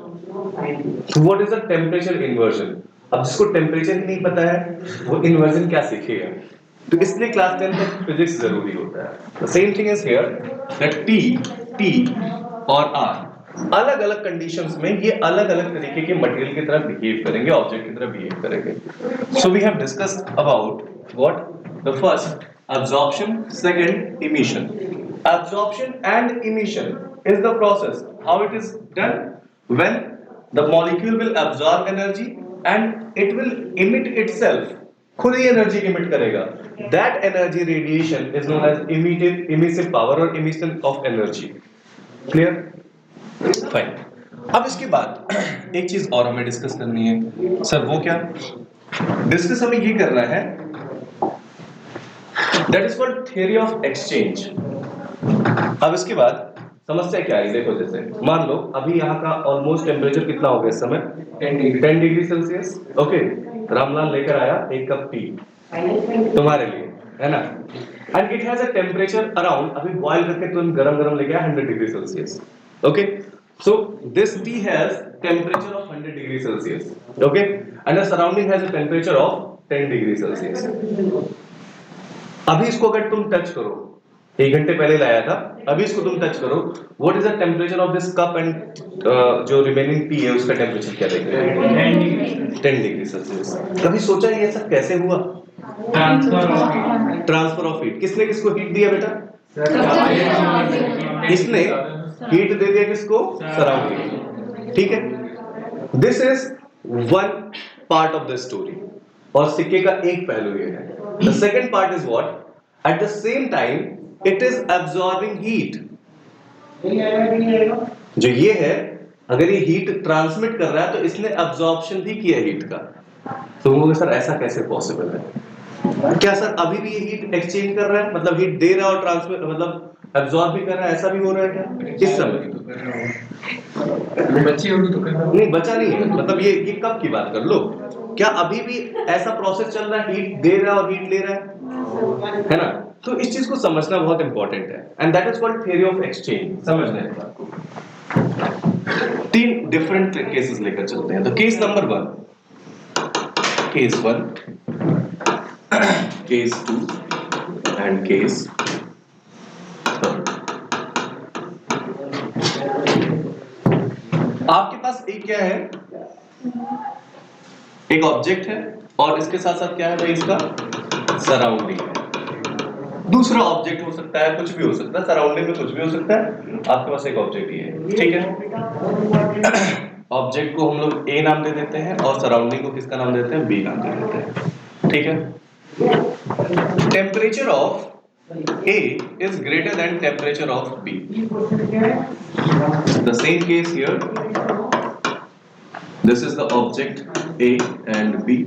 What is the temperature inversion? अब जिसको टेम्परेचर ही नहीं पता है वो इन्वर्जन क्या सीखेगा? तो इसलिए क्लास 10 तक फिजिक्स जरूरी होता है। Same thing is here that T और आर अलग अलग कंडीशंस में ये अलग अलग तरीके के मटेरियल की तरह बिहेव करेंगे, ऑब्जेक्ट की तरह बिहेव करेंगे। So we have discussed about what the first absorption, second emission. Absorption and emission is the process how it is done when the molecule will absorb energy and it will emit itself, खुद ही energy emit करेगा। That energy radiation is known as emissive power or emission of energy. Clear? Fine. अब इसके बाद एक चीज और हमें discuss करनी है। सर वो क्या? डिस्कस हमें ये करना है that is called theory of exchange. अब इसके बाद समस्या क्या है देखो, जैसे मान लो अभी यहाँ का ऑलमोस्ट टेम्परेचर कितना हो गया इस समय 10 डिग्री सेल्सियस। ओके, रामलाल लेकर आया एक कप टी तुम्हारे लिए, है ना, and it has a temperature around, अभी बॉयल करके तुम गरम गरम लेके आया 100 degree Celsius. Okay, so this tea has temperature of 100 degree Celsius, okay, and the surrounding has a temperature of 10 degree Celsius. अभी इसको अगर तुम टच करो, 1 घंटे पहले लाया था, अभी इसको तुम टच करो, what is the temperature of this cup and जो remaining tea है उसका टेम्परेचर क्या देखेगा? 10 डिग्री सेल्सियस। कभी सोचा ये ऐसा कैसे हुआ? Transfer of heat. किसने किसको हीट दिया बेटा? इसने हीट दे दिया किसको? सराउंडिंग। ठीक है, this is one part of the story, और सिक्के का एक पहलू ये है। The second part is what, at the same time it is absorbing heat. जो ये है, अगर ये हीट ट्रांसमिट कर रहा है तो इसने एब्जॉर्प्शन भी किया हीट का। तो वो सर ऐसा कैसे पॉसिबल है? क्या सर अभी भी ये हीट एक्सचेंज कर रहा है, मतलब हीट दे रहा है और ट्रांसमिट मतलब एब्जॉर्ब भी कर रहा है, ऐसा भी हो रहा है क्या इस समय? बची होगी तो कर रहा नहीं, बचा नहीं है, मतलब ये कब की बात कर लो, क्या अभी भी ऐसा प्रोसेस चल रहा है, हीट दे रहा है और हीट ले रहा है ना? तो इस चीज को समझना बहुत इंपॉर्टेंट है, and that is called theory of exchange. समझना है बात को। 3 डिफरेंट केसेस लेकर चलते हैं। तो case number 1, case 1, case 2 and case 3। आपके पास एक क्या है, एक ऑब्जेक्ट है और इसके साथ साथ क्या है भाई, इसका सराउंडिंग है। दूसरा ऑब्जेक्ट हो सकता है, कुछ भी हो सकता है, सराउंडिंग में कुछ भी हो सकता है। आपके पास एक ऑब्जेक्ट ही है, ठीक है। ऑब्जेक्ट को हम लोग ए नाम दे देते हैं और सराउंडिंग को किसका नाम देते हैं? बी नाम दे देते हैं, ठीक है। Temperature of A is greater than temperature of B. The same case here. This is the object A and B.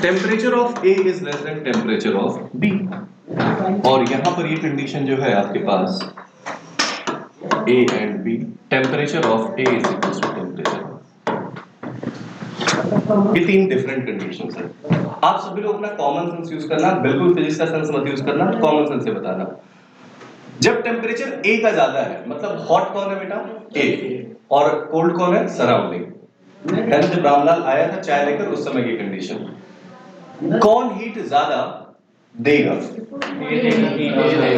Temperature of A is less than temperature of B. और यहाँ पर ये कंडीशन जो है आपके पास A and B, temperature of A is equals to temperature of। ये 3 different conditions हैं। आप सभी लोग अपना कॉमन सेंस यूज करना, बिल्कुल फिजिक्स का सेंस मत यूज करना, कॉमन सेंस से बताना। जब टेम्परेचर A का ज्यादा है, मतलब हॉट कौन है बेटा? A, और कोल्ड कौन है? सराउंडिंग। जब रामलाल आया था चाय लेकर, उस समय की कंडीशन, कौन हीट ज्यादा देगा?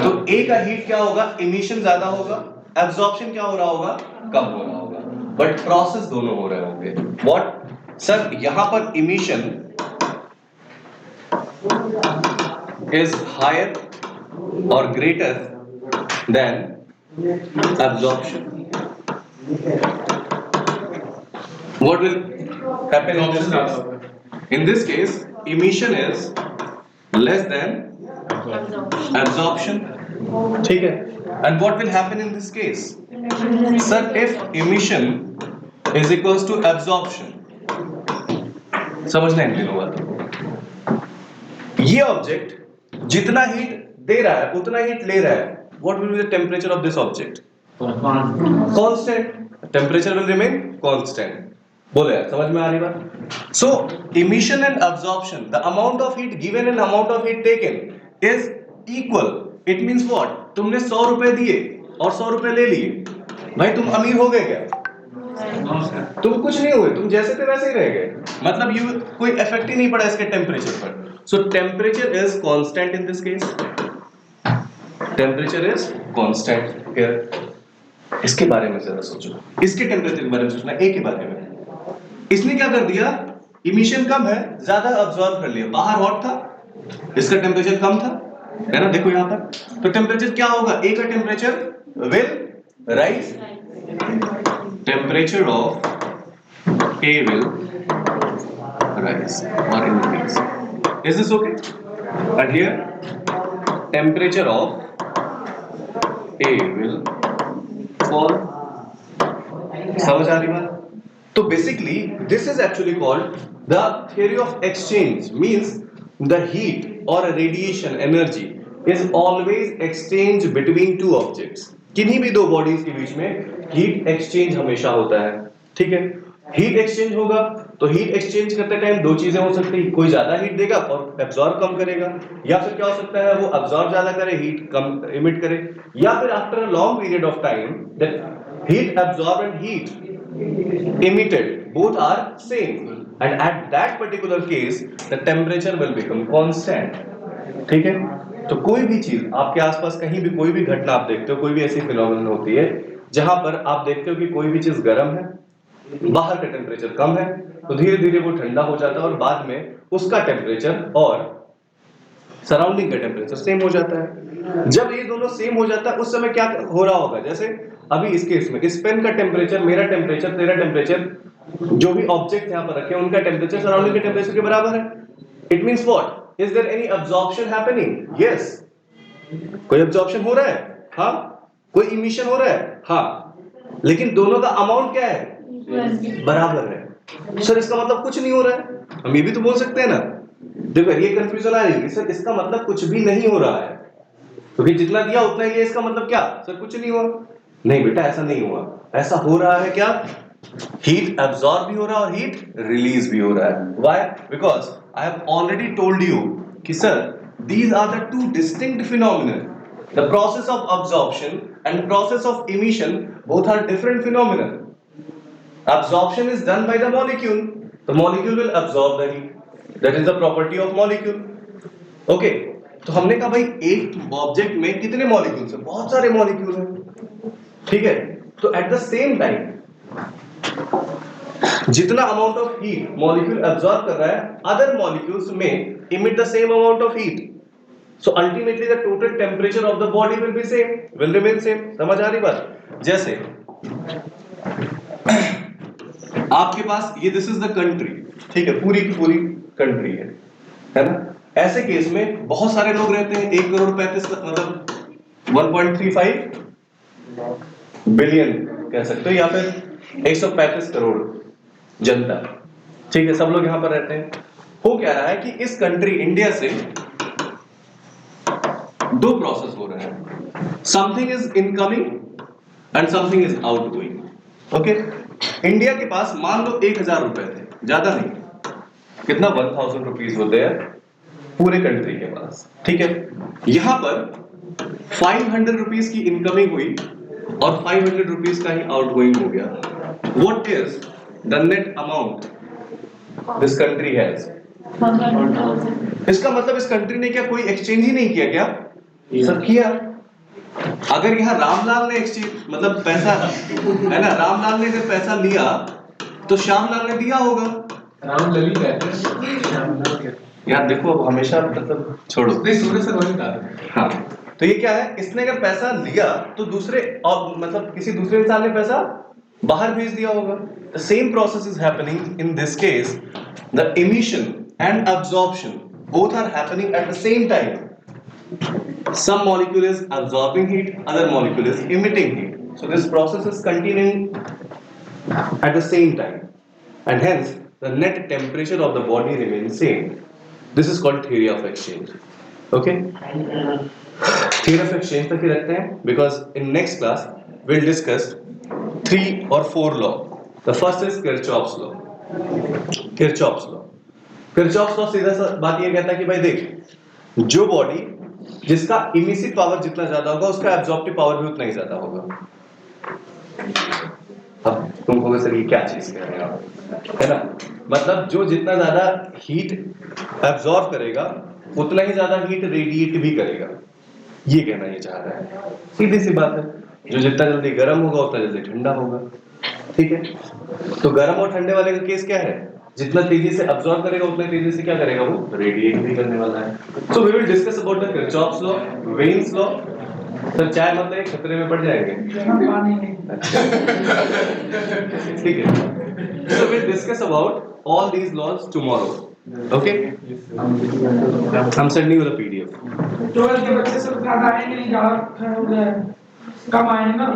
तो A का हीट क्या होगा? इमिशन ज्यादा होगा, एब्जॉर्प्शन क्या हो रहा होगा? कम हो रहा होगा, बट प्रोसेस दोनों हो रहे होंगे। व्हाट सर, यहां पर emission is higher or greater than absorption. What will happen in this case? In this case, emission is less than absorption. ठीक है? And what will happen in this case? Sir, if emission is equals to absorption, समझना इन तीनों बातों को। ये object जितना heat दे रहा है उतना हीट ले रहा है, what will be the temperature of this object? Constant. Temperature will remain constant. बोलो यार, समझ में आ रही बात? So emission and absorption, the amount of heat given and amount of heat taken is equal. It means what? तुमने 100 रुपए दिए और 100 रुपए ले लिए, भाई तुम अमीर हो गए क्या? तुम कुछ नहीं हुए, तुम जैसे थे वैसे ही रह गए, मतलब यू कोई इफेक्ट ही नहीं पड़ा इसके टेम्परेचर पर। सो temperature is constant in this case, temperature is constant here. इसके बारे में जरा सोचो, इसके टेम्परेचर के बारे में सोचना, ए के बारे में। इसने क्या कर दिया, इमिशन कम है, ज्यादा अब्सॉर्ब कर लिया, बाहर हॉट था, इसका टेम्परेचर कम था, है ना, देखो यहां पर। तो टेम्परेचर क्या होगा, ए का temperature will rise, temperature of A will rise or increase. Is this okay? And here, temperature of A will fall. समझ आ रही बात? तो basically, this is actually called the theory of exchange. Means the heat or radiation energy is always exchanged between two objects. किन्हीं भी दो bodies के बीच में heat exchange हमेशा होता है, ठीक है। हीट एक्सचेंज होगा तो हीट एक्सचेंज करते टाइम दो चीजें हो सकती है, कोई ज्यादा हीट देगा और एब्जॉर्ब कम करेगा, या फिर क्या हो सकता है वो एब्जॉर्ब ज्यादा करे, हीट कम इमिट करे, या फिर after a long period of time that heat absorb and heat emitted both are same, and at that particular case the temperature will become constant, ठीक है। तो कोई भी चीज आपके आसपास कहीं भी कोई भी घटना आप देखते हो, कोई भी ऐसी फिनोमेनन होती है जहां पर आप देखते हो कि कोई भी चीज गर्म है, बाहर का टेम्परेचर कम है, तो धीरे धीरे वो ठंडा हो जाता है और बाद में उसका टेम्परेचर और सराउंडिंग का टेम्परेचर सेम हो जाता है। जब ये दोनों सेम हो जाता है उस समय क्या हो रहा होगा, जैसे अभी इस केस में इस पेन का टेम्परेचर, मेरा टेम्परेचर, तेरा टेम्परेचर, जो भी ऑब्जेक्ट यहां पर रखे हैं उनका टेम्परेचर सराउंडिंग के टेम्परेचर के बराबर है। It means what, is there any absorption happening? Yes, कोई अब्जॉर्प्शन हो रहा है, हाँ, कोई इमिशन हो रहा है, हाँ, लेकिन दोनों का अमाउंट क्या है, बराबर है। सर इसका मतलब कुछ नहीं हो रहा है, हम ये भी तो बोल सकते हैं ना। देखो ये कंफ्यूजन आ रही है, सर इसका मतलब कुछ भी नहीं हो रहा है, क्योंकि जितना दिया उतना ही है, इसका मतलब क्या, सर कुछ नहीं हुआ। नहीं बेटा ऐसा नहीं हुआ, ऐसा हो रहा है क्या, हीट एब्सॉर्ब भी हो रहा है और हीट रिलीज भी हो रहा है। Why? Because I have already told you कि sir these are the two distinct phenomena, the process of absorption and process of emission, both are different phenomena. Absorption is done by the molecule, the molecule will absorb the heat, that is the property of molecule. Okay, तो हमने कहा भाई एक object में कितने molecules हैं, बहुत सारे मॉलिक्यूल हैं, ठीक है। तो एट द सेम टाइम जितना amount of heat molecule absorb कर रहा है, अदर मॉलिक्यूल्स में emit the same amount of heat, so ultimately the total temperature of the body will be same, will remain same। समझ आ रही बात? जैसे आपके पास ये दिस इज द कंट्री, ठीक है, पूरी की पूरी कंट्री है ना। ऐसे केस में बहुत सारे लोग रहते हैं, 1 करोड़ 35 मतलब 1.35 बिलियन कह सकते हो, या फिर 135 करोड़ जनता, ठीक है, सब लोग यहां पर रहते हैं। हो क्या रहा है कि इस कंट्री इंडिया से दो प्रोसेस हो रहे हैं, something is incoming and something is outgoing. Okay, India के पास मान लो 1000 रुपए थे, ज्यादा नहीं, कितना 1000 रुपीज होते हैं पूरे कंट्री के पास, ठीक है। यहां पर 500 रुपीज की इनकमिंग हुई और 500 रुपीज का ही आउटगोइंग हो गया। What is the net amount this country has? इसका मतलब इस कंट्री ने क्या कोई एक्सचेंज ही नहीं किया क्या? सब किया। अगर यहाँ रामलाल ने एक्सचेंज मतलब पैसा है ना, रामलाल ने अगर पैसा लिया तो श्यामलाल ने दिया होगा। रामलाल कहते हैं यार देखो अब हमेशा मतलब छोड़ो, नहीं सूर्य सर वही कहा। हाँ, तो ये क्या है, इसने अगर पैसा लिया तो दूसरे और मतलब किसी दूसरे इंसान ने पैसा बाहर भेज दिया होगा। The same process is happening in this case. The emission and absorption both are happening at the same time. Some molecule is absorbing heat, other molecule is emitting heat. So this process is continuing at the same time, and hence the net temperature of the body remains same. This is called theory of exchange. Okay? Theory of exchange तक ही रखते हैं, because in next class we'll discuss 3 or 4 law. The first is Kirchhoff's law. Kirchhoff's law. Kirchhoff's law सीधा सा बात ये कहता है कि भाई देख, जो बॉडी जिसका इमिसिव पावर जितना ज्यादा होगा उसका एब्जॉर्प्टिव पावर भी उतना ही ज्यादा होगा। अब तुमको में सर ये क्या चीज कह रहे हैं आप, है ना? मतलब जो जितना ज्यादा हीट एब्जॉर्ब करेगा उतना ही ज्यादा हीट रेडिएट भी करेगा, ये कहना ये चाह रहा है। सीधी सी बात है, जो जितना जल्दी गर्म होगा उतना जल्दी ठंडा होगा, ठीक है? तो गर्म और ठंडे वाले का केस क्या है, जितना तेजी से अब्सॉर्ब करेगा उतना तेजी से क्या करेगा, वो रेडिएट भी करने वाला है। So we will discuss about the Kirchhoff's law, Wien's law. Sir चाय मतलब एक खतरे में पड़ जाएंगे, ठीक है? So we will discuss about all these laws tomorrow, okay? I'm sending you the PDF. 12 के बच्चे सब ज्यादा आएंगे नहीं, ज्यादा कम आएंगे ना।